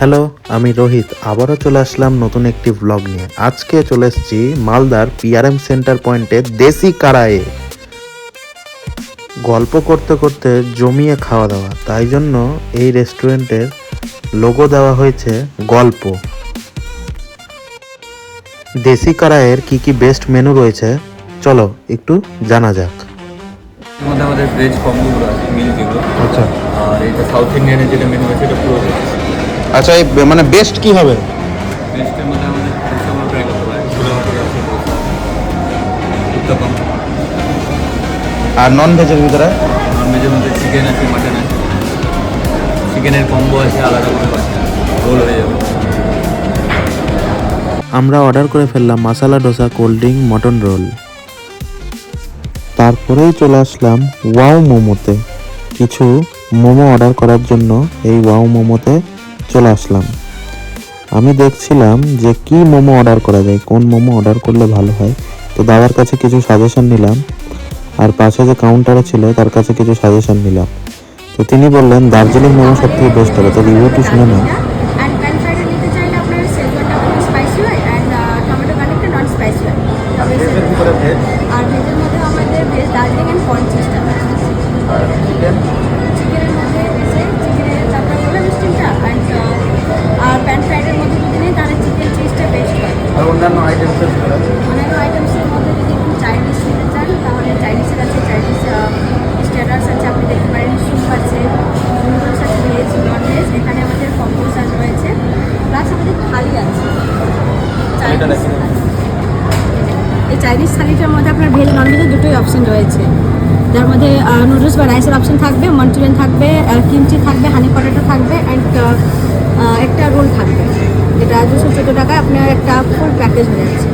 Hello, আমি রোহিত আবারও চলে আসলাম নতুন একটি ব্লগ নিয়ে। আজকে চলে এসেছি মালদার পিআরএম সেন্টার পয়েন্টে দেশি কারায়ে। গল্প করতে করতে জমিয়ে খাওয়া দাওয়া, তাই জন্য এই রেস্টুরেন্টের লোগো দেওয়া হয়েছে গল্প। দেশি কারায়ের কি কি বেস্ট মেনু রয়েছে চলো একটু জানা যাক। এর মধ্যে আমাদের ভেজ কম্বোগুলো আছে, মিল যেগুলো। আচ্ছা আর এটা সাউথ ইন্ডিয়ানের যেটা মেনু আছে এটা পুরো ভেজ। আচ্ছা, এই মানে বেস্ট কি হবে? ভেজটার মধ্যে আমাদের দোসাগুলো ট্রাই করতে পারে, ছোলা ভাটুরা আছে, দোসা, উত্তাপাম। আর নন ভেজের ভিতরে? নন ভেজের মধ্যে চিকেন আছে, মাটন আছে, চিকেনের কম্বো আছে, আলাদা কম্বো আছে, রোল হয়ে যাবে। আমরা অর্ডার করে ফেললাম masala dosa, cold drink, mutton roll. তারপরেই চলে আসলাম ওয়াও মোমোতে। কিছু মোমো অর্ডার করার জন্য এই ওয়াও মোমোতে চলে আসলাম। আমি দেখছিলাম যে কি মোমো অর্ডার করা যায়, কোন মোমো অর্ডার করলে ভালো হয়। তো দাদার কাছে কিছু সাজেশন নিলাম, আর পাশে যে কাউন্টারে ছিল তার কাছে কিছু সাজেশন নিলাম। তো তিনি বললেন দার্জিলিং মোমো সব থেকে বেস্ট হবে। তো রিভিউটি শুনে না। and pan fried নিতে চাইলে আপনার সেজওয়ানটা স্পাইসি হয় and টমেটো গার্লিকটা নন স্পাইসি হয়। তবে আর ভেজের মধ্যে আমাদের ভেজ দার্জিলিং এন্ড কর্ন চিজটা চিকেনের মধ্যে চিকেনের তারপরে বললাম স্টিমটা অ্যান্ড আর প্যান ফ্রাইডের মধ্যে যদি নেই তাহলে চিকেন চিজটা বেস্ট হয়। আর অন্যান্য আইটেমসের অন্যান্য আইটেমসের মধ্যে যদি একটু চাইনিজ নিতে চান তাহলে চাইনিজের আছে, চাইনিজ স্টার্টার্স আছে, আপনি দেখতে পারেন, স্যুপ আছে, নুডলস আছে, ভেজ নন ভেজ। এখানে আমাদের কম্বোস রয়েছে, প্লাস আমাদের থালি আছে। এই চাইনিজ থালিটার মধ্যে আপনার ভেজ নন ভেজের দুটোই অপশন রয়েছে, যার মধ্যে নুডলস বা রাইসের অপশন থাকবে, মাঞ্চুরিয়ান থাকবে, কিমচি থাকবে, হানি পটেটো থাকবে অ্যান্ড একটা রোল থাকবে, যেটা 214 টাকায় আপনার একটা ফুল প্যাকেজ হয়ে যাচ্ছে।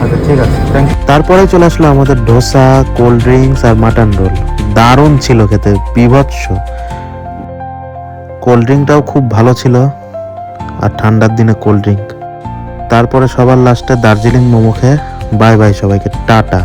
আচ্ছা ঠিক আছে, তারপরে চলে আসলো আমাদের ডোসা, কোল্ড ড্রিঙ্কস আর মাটন রোল। দারুণ ছিল খেতে, বিভৎস। কোল্ড ড্রিঙ্কটাও খুব ভালো ছিল, আর ঠান্ডার দিনে কোল্ড ড্রিঙ্ক। তারপরে সবার লাস্টে দার্জিলিং মোমো খেয়ে বাই বাই সবাইকে, টাটা।